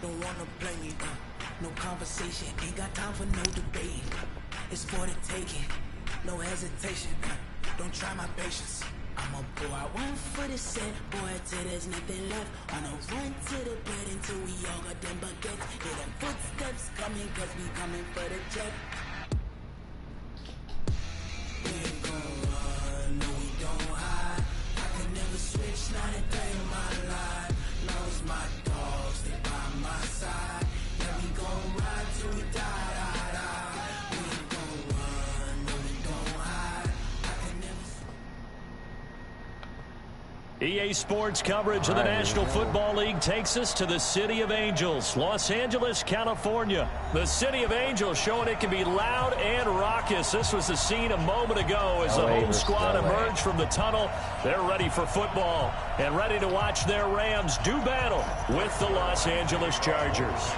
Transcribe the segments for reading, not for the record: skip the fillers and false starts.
Don't wanna play me, no conversation, ain't got time for no debate. It's for the taking, no hesitation, don't try my patience. I'ma pour out one for the set, boy, till there's nothing left. On a run to the bed until we all got them baguettes. Hear them footsteps coming, cause we coming for the check. We ain't gon' run, no we don't hide. I can never switch, not a day in my life. Lost my dogs, they by my side. Yeah, we gon' ride till we die, die, die. We ain't gon' run, no we don't hide. I can never... EA Sports coverage of the National Football League takes us to the City of Angels, Los Angeles, California. The City of Angels showing it can be loud and raucous. This was the scene a moment ago as the home squad emerged from the tunnel. They're ready for football and ready to watch their Rams do battle with the Los Angeles Chargers.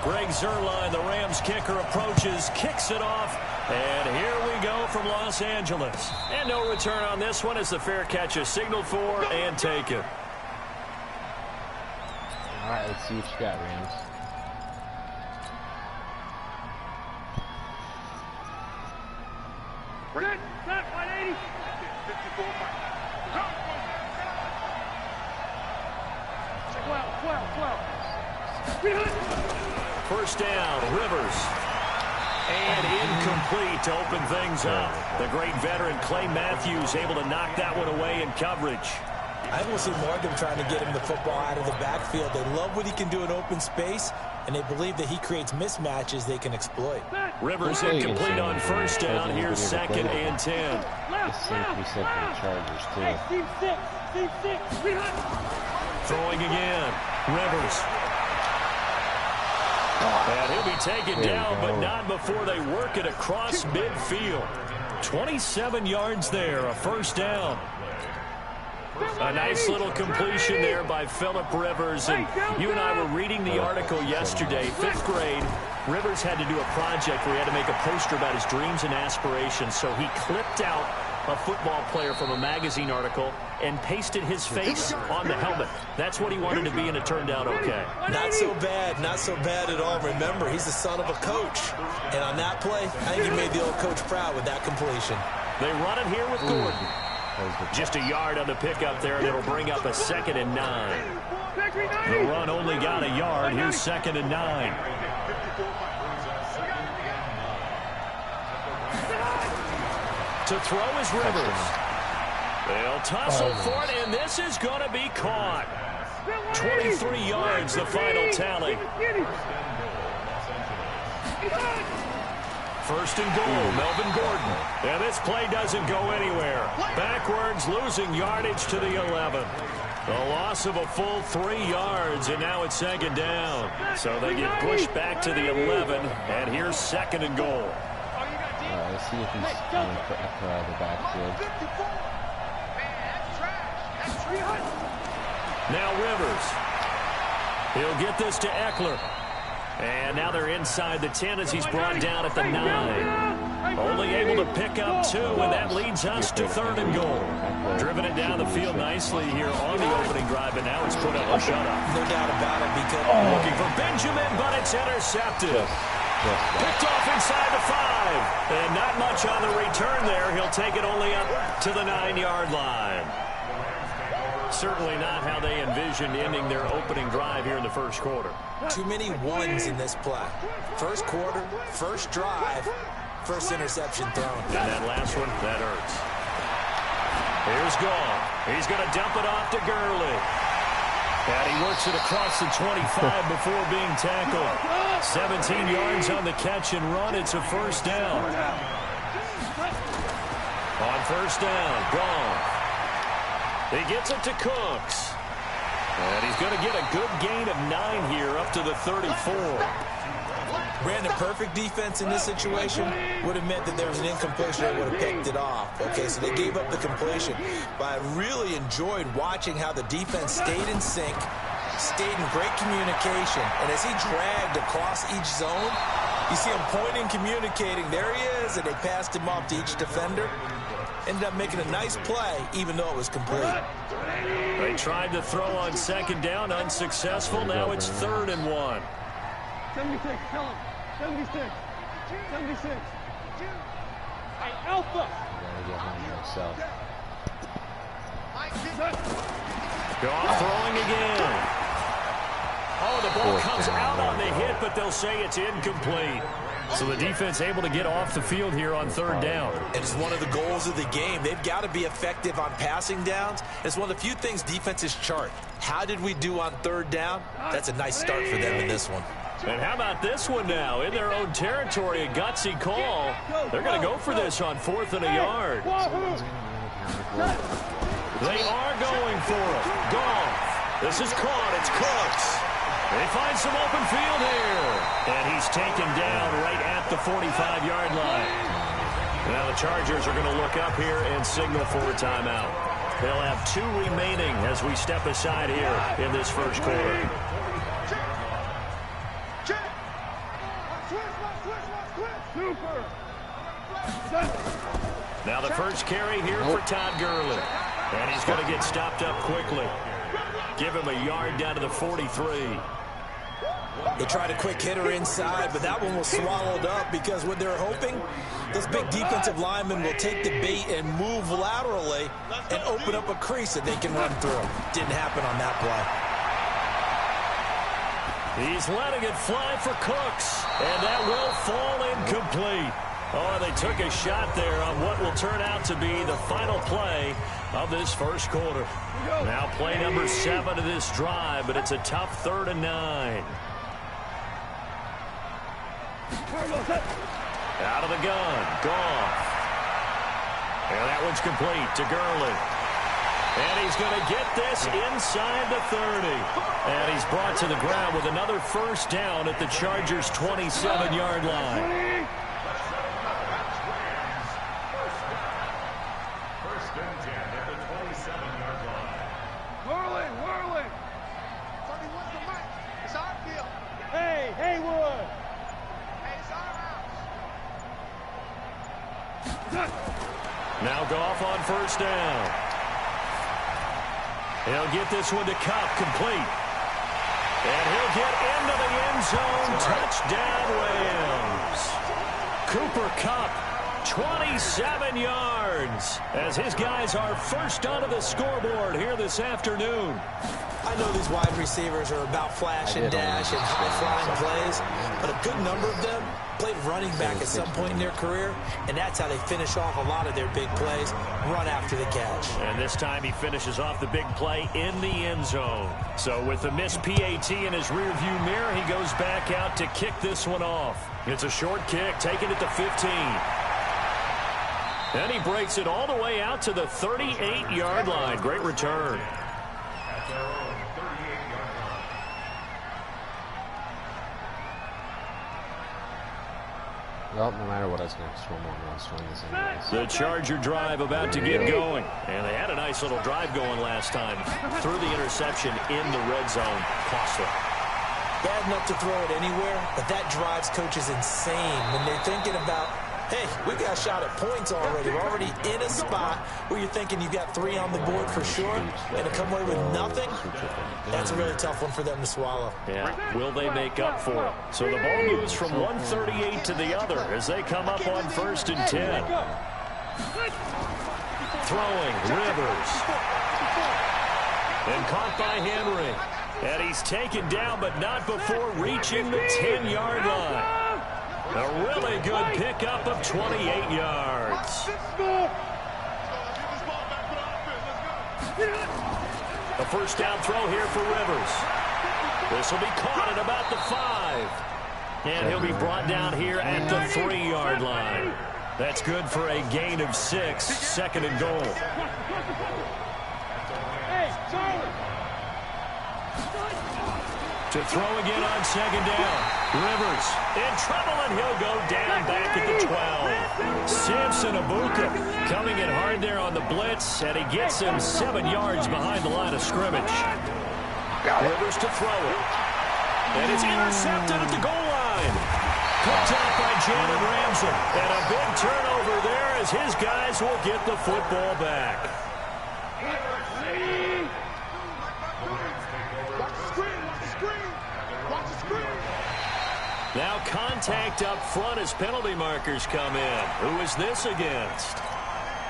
Greg Zuerlein, the Rams kicker, approaches, kicks it off, and here we go from Los Angeles. And no return on this one as the fair catch is signaled for and taken. All right, let's see what you got, Rams. We're good. Set. 180. 54. 12. First down, Rivers. And incomplete to open things up. The great veteran Clay Matthews able to knock that one away in coverage. I will see more of them trying to get him the football out of the backfield. They love what he can do in open space, and they believe that he creates mismatches they can exploit. Rivers incomplete on first down. Here's 2nd and 10. The same we said for the Chargers, too. Team 6. Throwing again. Rivers. And he'll be taken down, but not before they work it across midfield. 27 yards there, a first down. A nice little completion there by Phillip Rivers. And you and I were reading the article yesterday, 5th grade. Rivers had to do a project where he had to make a poster about his dreams and aspirations. So he clipped out a football player from a magazine article and pasted his face on the helmet. That's what he wanted to be, and it turned out okay. Not so bad at all. Remember, he's the son of a coach. And on that play, I think he made the old coach proud with that completion. They run it here with Gordon. Just a yard on the pickup there, and it'll bring up a 2nd and 9. The run only got a yard. Here's 2nd and 9. To throw is Rivers. They'll tussle for it, and this is going to be caught. 23 yards, the final tally. First and goal, Melvin Gordon. And this play doesn't go anywhere. Backwards, losing yardage to the 11. A loss of a full 3 yards, and now it's 2nd down. So they get pushed back to the 11, and here's 2nd and goal. Let's see if he's coming for the backfield. Now Rivers. He'll get this to Eckler. And now they're inside the 10 as he's brought down at the 9. Only able to pick up 2, and that leads us to 3rd and goal. Driven it down the field nicely here on the opening drive, and now it's put up a shutout. No doubt about it. Because looking for Benjamin, but it's intercepted. Picked off inside the 5. And not much on the return there. He'll take it only up to the 9-yard line. Certainly not how they envisioned ending their opening drive here in the first quarter. Too many ones in this play. First quarter, first drive, first interception thrown. And that last one, that hurts. Here's Gall. He's going to dump it off to Gurley. And he works it across the 25 before being tackled. 17 yards on the catch and run. It's a first down. On first down, Gall. He gets it to Cooks. And he's going to get a good gain of 9 here up to the 34. Brandon, perfect defense in this situation would have meant that there was an incompletion that would have picked it off. Okay, so they gave up the completion. But I really enjoyed watching how the defense stayed in sync, stayed in great communication. And as he dragged across each zone, You see him pointing, communicating. There he is, and they passed him off to each defender. Ended up making a nice play, even though it was complete. They tried to throw on second down, unsuccessful. Now it's 3rd and 1. 76, tell him. 76. 76. Hey, Alpha. Goff throwing again. Oh, the ball comes out on the hit, but they'll say it's incomplete. So the defense able to get off the field here on 3rd down. And it's one of the goals of the game. They've got to be effective on passing downs. It's one of the few things defenses chart. How did we do on 3rd down? That's a nice start for them in this one. And how about this one now? In their own territory, a gutsy call. They're going to go for this on 4th and a yard. They are going for it. Goff. This is caught. It's Cooks. They find some open field here. And he's taken down right at the 45-yard line. Now the Chargers are going to look up here and signal for a timeout. They'll have 2 remaining as we step aside here in this first quarter. Now the first carry here for Todd Gurley. And he's going to get stopped up quickly. Give him a yard down to the 43. They tried a quick hitter inside, but that one was swallowed up because what they're hoping, this big defensive lineman will take the bait and move laterally and open up a crease that they can run through. Didn't happen on that play. He's letting it fly for Cooks, and that will fall incomplete. Oh, they took a shot there on what will turn out to be the final play of this first quarter. Now play number 7 of this drive, but it's a tough 3rd and 9. Out of the gun, Goff. And that one's complete to Gurley. And he's going to get this inside the 30. And he's brought to the ground with another first down at the Chargers' 27-yard line. Now Goff on first down. He'll get this one to Kupp, complete. And he'll get into the end zone. Touchdown, Rams. Cooper Kupp, 27 yards, as his guys are first onto the scoreboard here this afternoon. I know these wide receivers are about flash and dash and high-flying plays, but a good number of them played running back at some point in their career, and that's how they finish off a lot of their big plays, run after the catch. And this time he finishes off the big play in the end zone. So with the missed PAT in his rearview mirror, he goes back out to kick this one off. It's a short kick, taken at the 15. And he breaks it all the way out to the 38-yard line. Great return. Well, no matter what, I was going to swim on one swing this anyways. The Charger drive about to get going. And they had a nice little drive going last time. Threw the interception in the red zone. Costly. Bad enough to throw it anywhere, but that drives coaches insane when they're thinking about, hey, we got a shot at points already. We're already in a spot where you're thinking you've got 3 on the board for sure, and to come away with nothing, that's a really tough one for them to swallow. Yeah, will they make up for it? So the ball moves from 138 to the other as they come up on 1st and 10. Throwing, Rivers. And caught by Henry. And he's taken down, but not before reaching the 10-yard line. A really good pickup of 28 yards. A first down throw here for Rivers. This will be caught at about the 5. And he'll be brought down here at the 3-yard line. That's good for a gain of 6, 2nd and goal. Hey, Charlie. To throw again on 2nd down. Rivers in trouble, and he'll go down back at the 12. Samson Abuka coming in hard there on the blitz, and he gets him 7 yards behind the line of scrimmage. Rivers to throw it. And it's intercepted at the goal line. picked up by Jalen Ramsey. And a big turnover there as his guys will get the football back. Now contact up front as penalty markers come in. Who is this against?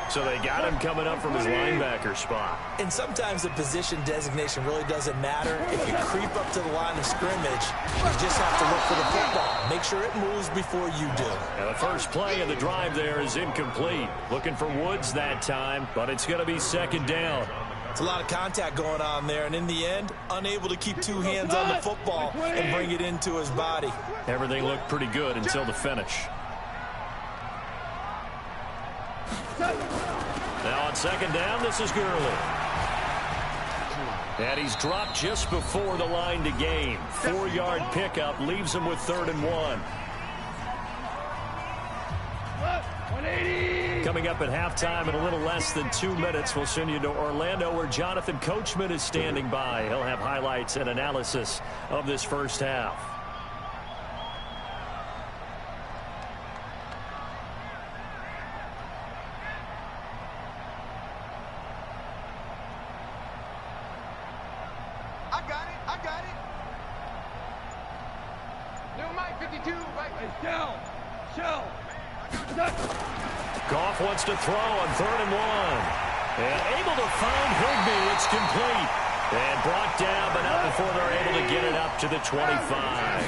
So they got him coming up from his linebacker spot. And sometimes the position designation really doesn't matter. If you creep up to the line of scrimmage, you just have to look for the football. Make sure it moves before you do. Now the first play of the drive there is incomplete. Looking for Woods that time, but it's going to be second down. It's a lot of contact going on there, and in the end, unable to keep two hands on the football and bring it into his body. Everything looked pretty good until the finish. Now on second down, this is Gurley. And he's dropped just before the line to gain. 4-yard pickup leaves him with 3rd and 1. Coming up at halftime in a little less than 2 minutes, we'll send you to Orlando where Jonathan Coachman is standing by. He'll have highlights and analysis of this first half. I got it. New Mike 52, Mike. Shell. Goff wants to throw on 3rd and 1. And able to find Higbee. It's complete. And brought down, but not before they're able to get it up to the 25.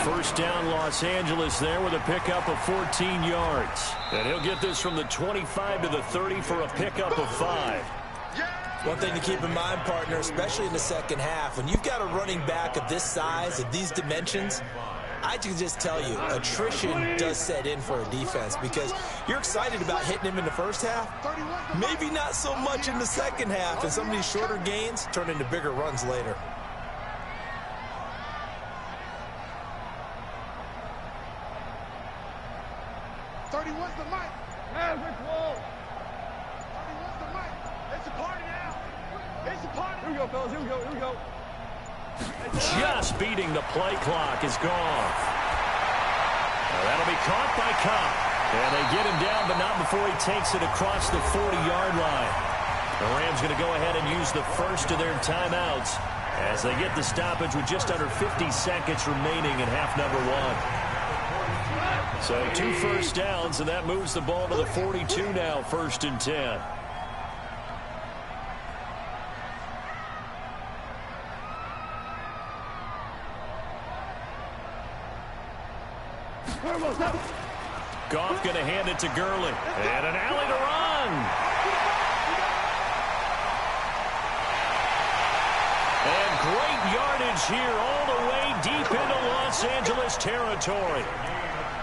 First down, Los Angeles there with a pickup of 14 yards. And he'll get this from the 25 to the 30 for a pickup of 5. One thing to keep in mind, partner, especially in the second half, when you've got a running back of this size, of these dimensions, I can just tell you, attrition does set in for a defense because you're excited about hitting him in the first half, maybe not so much in the second half, and some of these shorter gains turn into bigger runs later. What's the mic? Average wall. 31's the mic. It's a party now. It's a party. Here we go, fellas. Here we go. Just beating the play clock is gone. Now that'll be caught by Cobb. And they get him down, but not before he takes it across the 40-yard line. The Rams going to go ahead and use the first of their timeouts as they get the stoppage with just under 50 seconds remaining in half number 1. So 2 first downs, and that moves the ball to the 42 now, 1st and 10. Goff going to hand it to Gurley. And an alley to run. And great yardage here all the way deep into Los Angeles territory.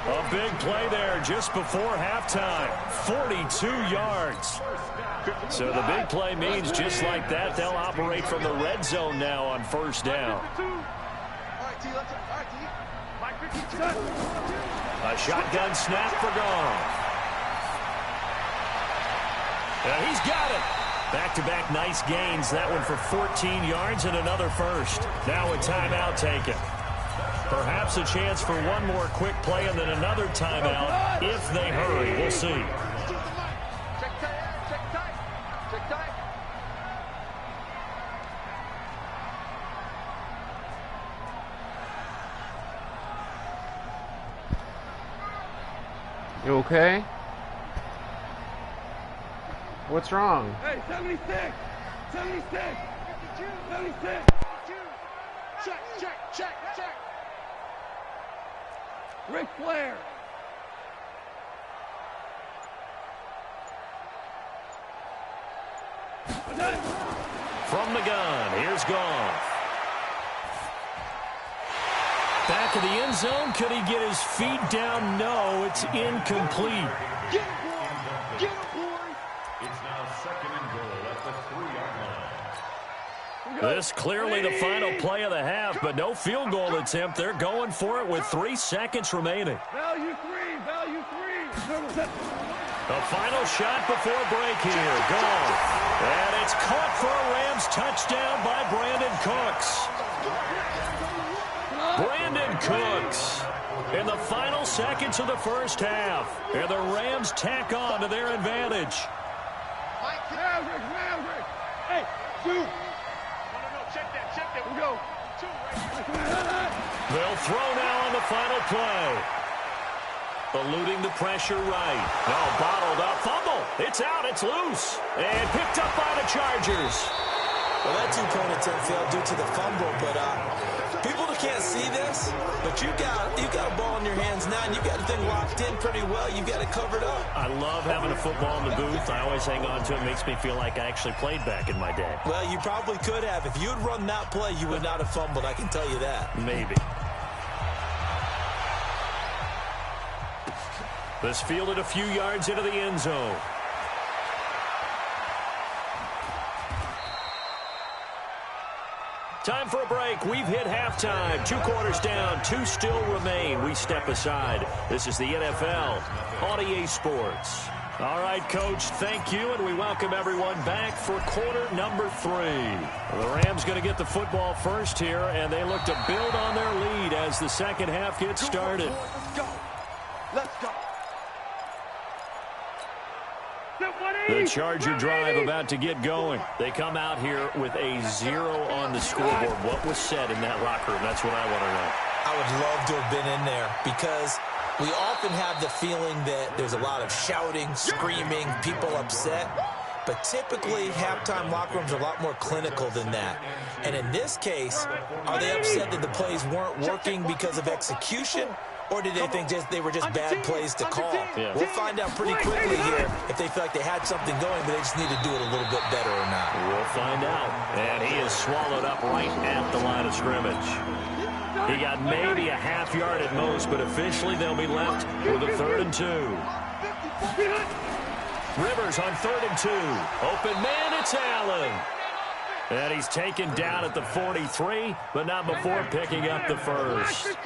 A big play there just before halftime. 42 yards. So the big play means just like that, they'll operate from the red zone now on 1st down. A shotgun snap for Goff. And he's got it. Back-to-back nice gains. That one for 14 yards and another first. Now a timeout taken. Perhaps a chance for one more quick play and then another timeout if they hurry. We'll see. Check tight. You okay? What's wrong? Hey, 76. 76. 76. Check. Ric Flair. From the gun, here's Goff. Back of the end zone. Could he get his feet down? No, it's incomplete. Get him, boys. It's now 2nd and goal at the 3-yard line. This clearly the final play of the half, but no field goal attempt. They're going for it with 3 seconds remaining. Value three. The final shot before break here. Goff. And it's caught for a Rams touchdown by Brandon Cooks. Brandon Cooks in the final seconds of the first half. And the Rams tack on to their advantage. Maverick. Hey, shoot. No, check that. We go. They'll throw now on the final play. Eluding the pressure right. No, bottled up. Fumble. It's out. It's loose. And picked up by the Chargers. Well, that two-point attempt failed due to the fumble, but people that can't see this, but you got a ball in your hands now, and you've got the thing locked in pretty well. You've got it covered up. I love having a football in the booth. I always hang on to it. It makes me feel like I actually played back in my day. Well, you probably could have. If you had run that play, you would not have fumbled, I can tell you that. Maybe. This fielded a few yards into the end zone. Time for a break. We've hit halftime. 2 quarters down. 2 still remain. We step aside. This is the NFL on EA Sports. All right, Coach, thank you, and we welcome everyone back for quarter number 3. The Rams going to get the football first here, and they look to build on their lead as the second half gets started. Let's go. The Charger drive about to get going. They come out here with a 0 on the scoreboard. What was said in that locker room? That's what I want to know. I would love to have been in there because we often have the feeling that there's a lot of shouting, screaming, people upset. But typically, halftime locker rooms are a lot more clinical than that. And in this case, are they upset that the plays weren't working because of execution? Or did they think they were just bad plays to call? Yeah. We'll find out pretty quickly here if they feel like they had something going, but they just need to do it a little bit better or not. We'll find out. And he is swallowed up right at the line of scrimmage. He got maybe a half yard at most, but officially they'll be left with a 3rd and 2. Rivers on 3rd and 2. Open man, it's Allen. And he's taken down at the 43, but not before picking up the first.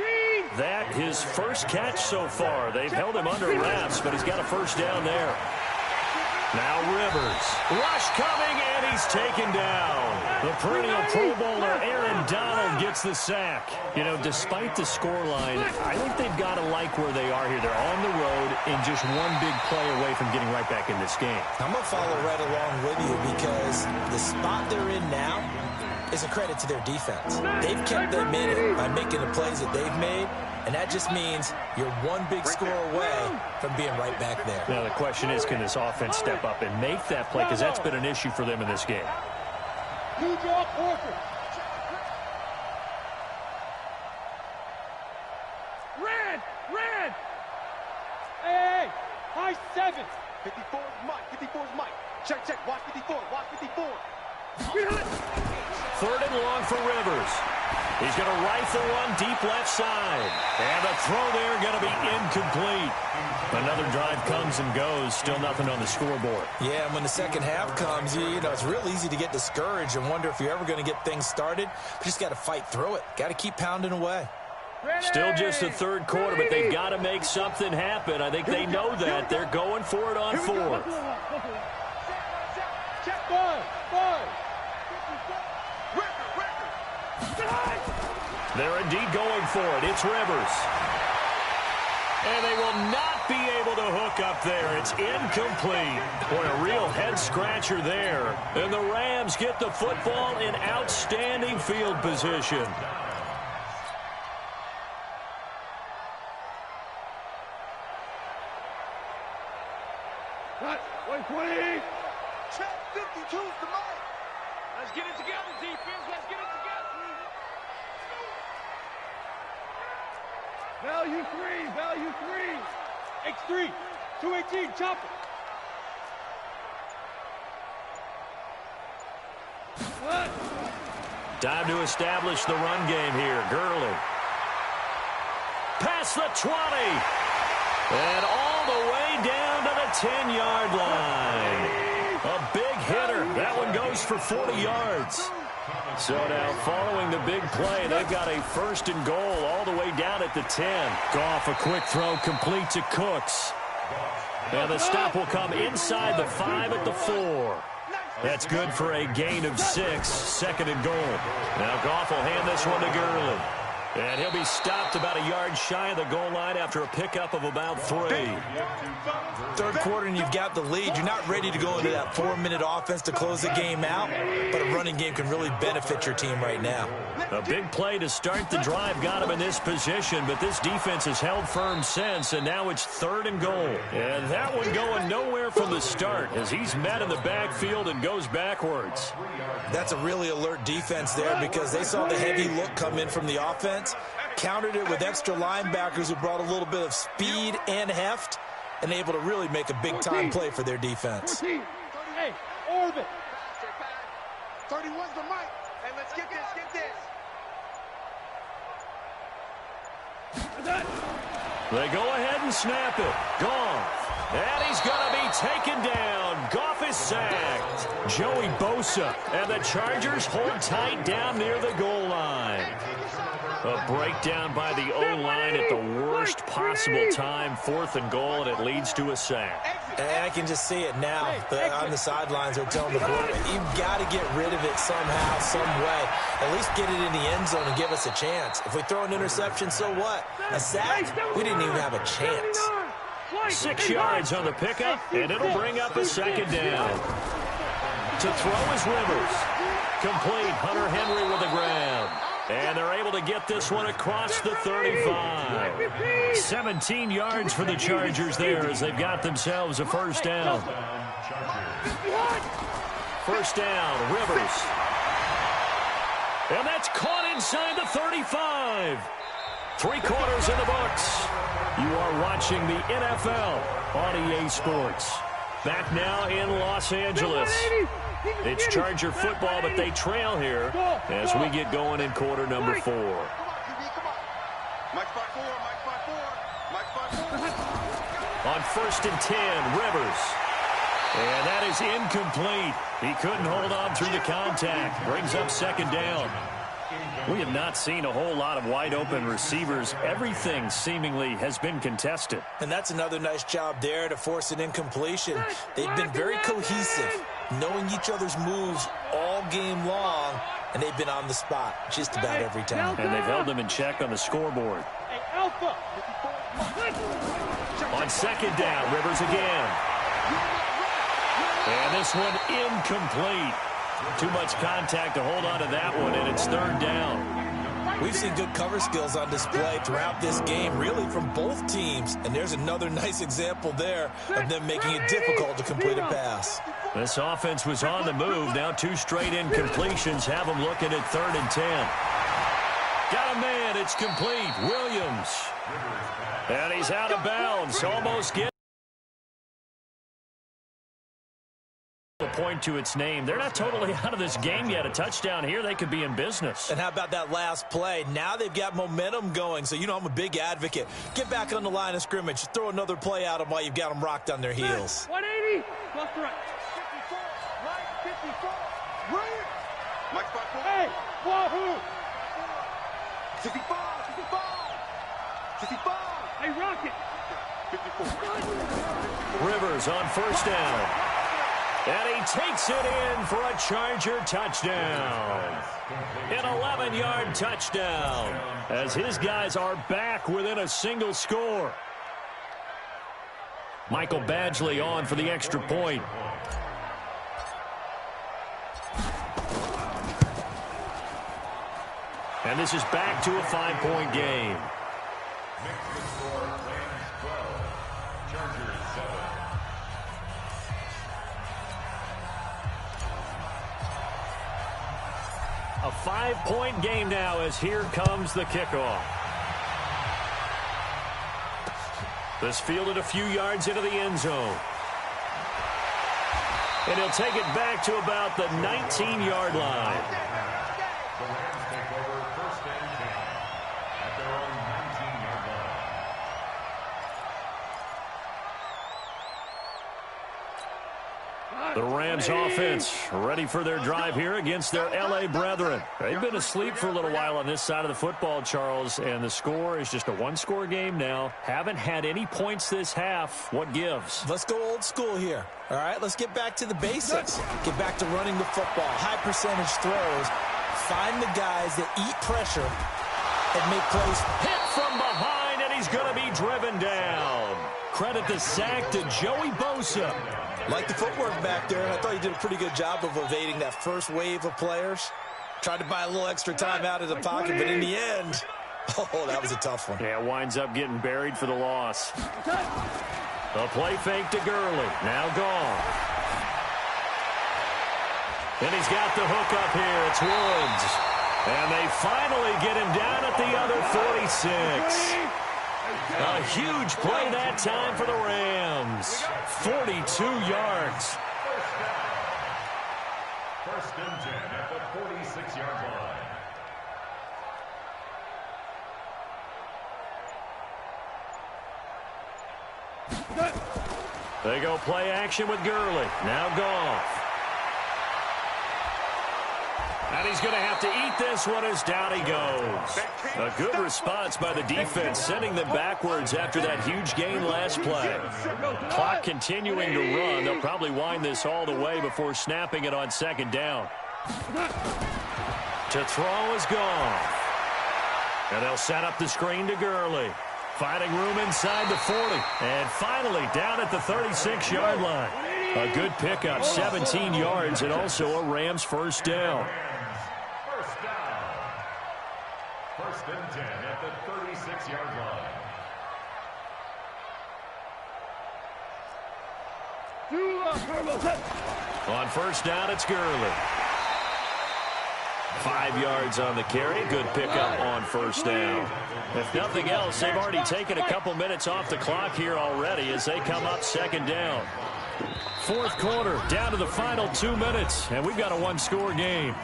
That his first catch so far. They've held him under wraps, but he's got a first down there. Now Rivers. Rush coming, and he's taken down. The perennial Pro Bowler Aaron Donald gets the sack. You know, despite the scoreline, I think they've got to like where they are here. They're on the road and just one big play away from getting right back in this game. I'm going to follow right along with you because the spot they're in now is a credit to their defense. They've kept them in it by making the plays that they've made, and that just means you're one big score away from being right back there. Now, the question is, can this offense step up and make that play? Because that's been an issue for them in this game. You draw corporate. Red. Hey, high 7. 54 is Mike. Check. Watch 54. 3rd and long for Rivers. He's going to rifle one deep left side. And the throw there going to be incomplete. Another drive comes and goes. Still nothing on the scoreboard. Yeah, and when the second half comes, you know, it's real easy to get discouraged and wonder if you're ever going to get things started. But you just got to fight through it. Got to keep pounding away. Still just the 3rd quarter, but they've got to make something happen. I think they know that. They're going for it on 4th. Check 5. They're indeed going for it. It's Rivers. And they will not be able to hook up there. It's incomplete. Boy, a real head-scratcher there. And the Rams get the football in outstanding field position. Cut. 120. Check 52's the mark. Let's get it together, defense. Let's get it together. Value 3. X3. 218. Chop it. What? Time to establish the run game here. Gurley. Past the 20. And all the way down to the 10-yard line. A big hitter. That one goes for 40 yards. So now following the big play, they've got a 1st and goal all the way down at the 10. Goff, a quick throw, complete to Cooks. And the stop will come inside the 5 at the 4. That's good for a gain of 6. 2nd and goal. Now Goff will hand this one to Gurley. And he'll be stopped about a yard shy of the goal line after a pickup of about 3. Third quarter and you've got the lead. You're not ready to go into that 4-minute offense to close the game out, but a running game can really benefit your team right now. A big play to start the drive got him in this position, but this defense has held firm since, and now it's 3rd and goal. And that one going nowhere from the start as he's met in the backfield and goes backwards. That's a really alert defense there because they saw the heavy look come in from the offense, countered it with extra linebackers who brought a little bit of speed and heft, and able to really make a big-time play for their defense. 14. Hey, orbit. 31's the mic. Hey, let's get this, get this. They go ahead and snap it. Goff. And he's going to be taken down. Goff is sacked. Joey Bosa. And the Chargers hold tight down near the goal line. A breakdown by the O-line at the worst possible time. 4th and goal, and it leads to a sack. And I can just see it now. On the sidelines, they're telling the quarterback, you've got to get rid of it somehow, some way. At least get it in the end zone and give us a chance. If we throw an interception, so what? A sack? We didn't even have a chance. 6 yards on the pickup, and it'll bring up a 2nd down. To throw is Rivers. Complete. Hunter Henry with the grab. And they're able to get this one across the 35. 17 yards for the Chargers there as they've got themselves a 1st down. 1st down, Rivers. And that's caught inside the 35. 3 quarters in the books. You are watching the NFL on EA Sports. Back now in Los Angeles. It's Charger football, but they trail here as we get going in quarter number 4. On 1st and 10, Rivers. And that is incomplete. He couldn't hold on through the contact. Brings up 2nd down. We have not seen a whole lot of wide-open receivers. Everything seemingly has been contested. And that's another nice job there to force an incompletion. They've been very cohesive, knowing each other's moves all game long, and they've been on the spot just about every time. And they've held them in check on the scoreboard. On 2nd down, Rivers again. And this one incomplete. Too much contact to hold on to that one, and it's 3rd down. We've seen good cover skills on display throughout this game, really from both teams. And there's another nice example there of them making it difficult to complete a pass. This offense was on the move. Now 2 straight incompletions have them looking at 3rd and 10. Got a man. It's complete. Williams. And he's out of bounds. Almost getting a point to its name. They're not totally out of this game yet. A touchdown here, they could be in business. And how about that last play? Now they've got momentum going. So, you know, I'm a big advocate. Get back on the line of scrimmage. Throw another play at them while you've got them rocked on their heels. 180. Left to right. 54. Right. 54. Right. Mike 54. Hey. Wahoo. 65. 65. 65. Hey, Rocket. 54. Rivers on 1st down. And he takes it in for a Charger touchdown. An 11-yard touchdown as his guys are back within a single score. Michael Badgley on for the extra point. And this is back to a 5-point game. A 5-point game now as here comes the kickoff. This fielded a few yards into the end zone. And he'll take it back to about the 19-yard line. The Rams take over 1st and 10 at their own 19-yard line. The Rams offense ready for their drive here against their L.A. brethren. They've been asleep for a little while on this side of the football, Charles, and the score is just a 1-score game now. Haven't had any points this half. What gives? Let's go old school here. All right, let's get back to the basics. Get back to running the football, high percentage throws, find the guys that eat pressure, and make plays. Hit from behind, and he's going to be driven down. Credit the sack to Joey Bosa. Like the footwork back there, I thought he did a pretty good job of evading that first wave of players. Tried to buy a little extra time out of the pocket, but in the end, oh, that was a tough one. Yeah, winds up getting buried for the loss. A play fake to Gurley. Now gone. And he's got the hook up here. It's Woods. And they finally get him down at the other 46. A huge play that time for the Rams. 42 yards. First and 10 at the 46-yard line. They go play action with Gurley. Now Goff. And he's going to have to eat this one as down he goes. A good response by the defense, sending them backwards after that huge gain last play. Clock continuing to run. They'll probably wind this all the way before snapping it on second down. To throw is Goff. And they'll set up the screen to Gurley. Finding room inside the 40. And finally down at the 36-yard line. A good pickup, 17 yards, and also a Rams first down. First and 10 at the 36-yard line. On first down, it's Gurley. 5 yards on the carry. Good pickup on first down. If nothing else, they've already taken a couple minutes off the clock here already as they come up second down. Fourth quarter, down to the final 2 minutes, and we've got a one-score game.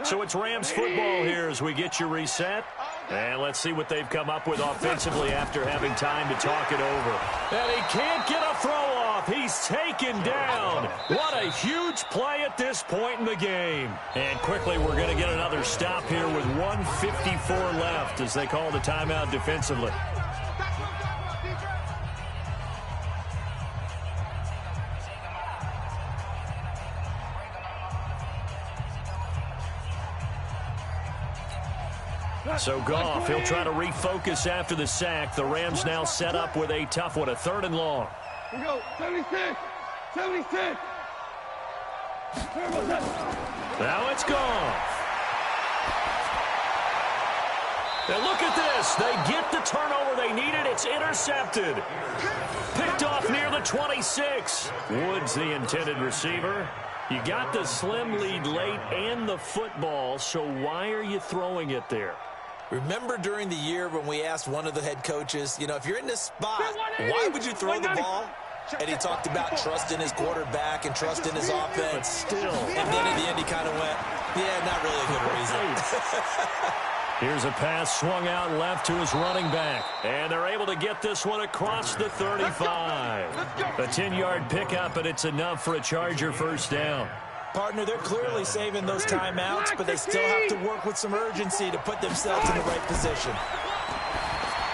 So it's Rams football here as we get you reset. And let's see what they've come up with offensively after having time to talk it over. And he can't get a throw off. He's taken down. What a huge play at this point in the game. And quickly we're going to get another stop here with 1:54 left as they call the timeout defensively. So Goff, he'll try to refocus after the sack. The Rams now set up with a tough one, a third and long. Here we go, 76, 76. Now it's Goff. And look at this. They get the turnover they needed. It's intercepted. Picked off near the 26. Woods, the intended receiver. You got the slim lead late and the football, so why are you throwing it there? Remember during the year when we asked one of the head coaches, you know, if you're in this spot, why would you throw the ball? And he talked about trust in his quarterback and trust in his offense. But still. And then at the end he kind of went, yeah, not really a good reason. Here's a pass swung out left to his running back. And they're able to get this one across the 35. A 10-yard pickup, and it's enough for a Charger first down. Partner, they're clearly saving those timeouts, but they still have to work with some urgency to put themselves in the right position.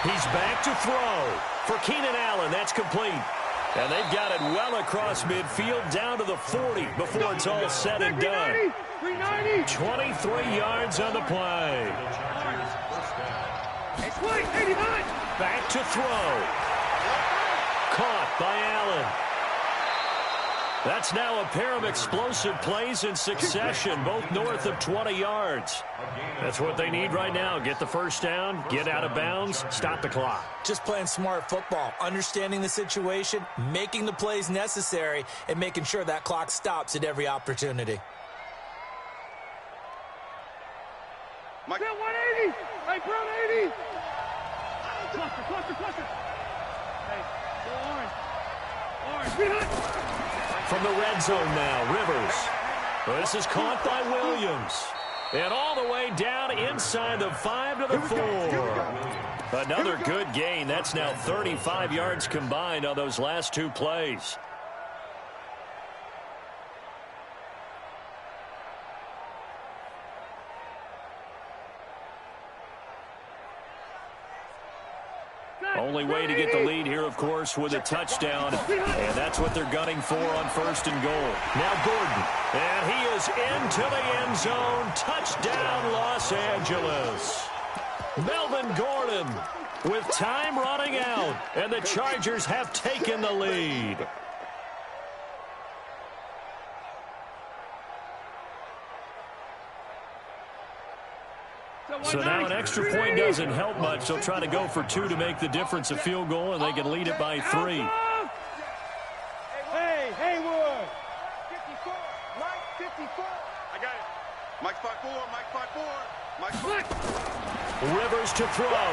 He's back to throw. For Keenan Allen, that's complete. And they've got it well across midfield down to the 40 before it's all said and done. 23 yards on the play. Back to throw. Caught by Allen. That's now a pair of explosive plays in succession, both north of 20 yards. That's what they need right now. Get the first down, get out of bounds, stop the clock. Just playing smart football, understanding the situation, making the plays necessary, and making sure that clock stops at every opportunity. Mike, 180. Hey, Brown 80. Cluster. Hey, go orange. From the red zone now, Rivers. This is caught by Williams. And all the way down inside the 5 to the 4. Another good gain. That's now 35 yards combined on those last 2 plays. Only way to get the lead here, of course, with a touchdown. And that's what they're gunning for on 1st and goal. Now Gordon. And he is into the end zone. Touchdown, Los Angeles. Melvin Gordon with time running out. And the Chargers have taken the lead. So now an extra point doesn't help much. They'll try to go for 2 to make the difference a field goal, and they can lead it by 3. Hey, Haywood. 54. Mike, 54. I got it. Mike 5-4. Mike 5-4. Mike 5. Rivers to throw.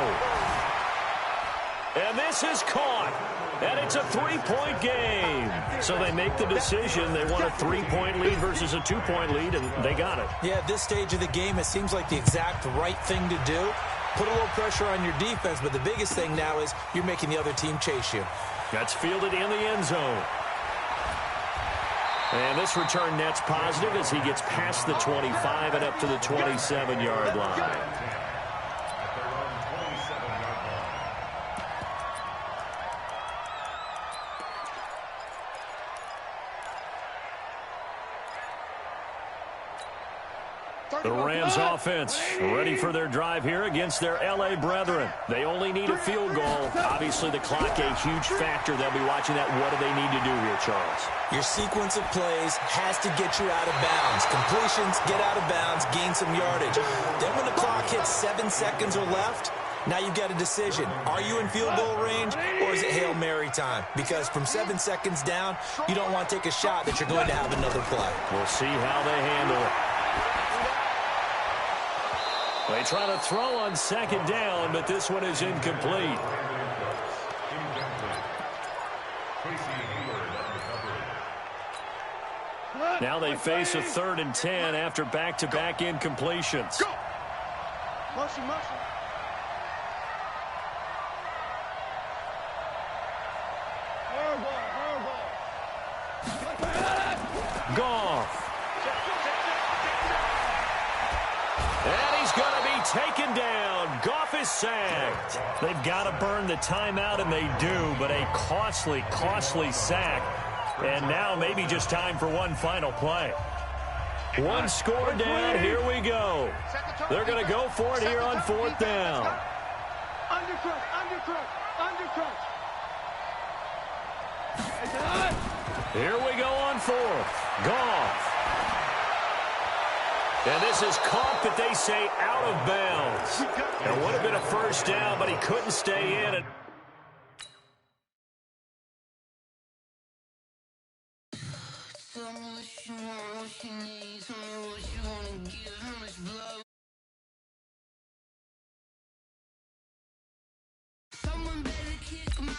And this is caught. And it's a 3-point game. So they make the decision. They want a 3-point lead versus a 2-point lead, and they got it. Yeah, at this stage of the game, it seems like the exact right thing to do. Put a little pressure on your defense, but the biggest thing now is you're making the other team chase you. That's fielded in the end zone. And this return net's positive as he gets past the 25 and up to the 27-yard line. The Rams offense ready for their drive here against their L.A. brethren. They only need a field goal. Obviously, the clock a huge factor. They'll be watching that. What do they need to do here, Charles? Your sequence of plays has to get you out of bounds. Completions, get out of bounds, gain some yardage. Then when the clock hits 7 seconds or left, now you've got a decision. Are you in field goal range, or is it Hail Mary time? Because from 7 seconds down, you don't want to take a shot that you're going to have another play. We'll see how they handle it. They try to throw on 2nd down, but this one is incomplete. Now they face a 3rd and 10 after back-to-back incompletions. Motion. Goff. And he's going to be taken down. Goff is sacked. They've got to burn the timeout, and they do, but a costly, costly sack. And now maybe just time for one final play. One score down. Here we go. They're going to go for it here on 4th down. Undercrush. Here we go on 4th. Goff. And this is caught, but they say out of bounds. It would have been a 1st down, but he couldn't stay in. Someone better kick my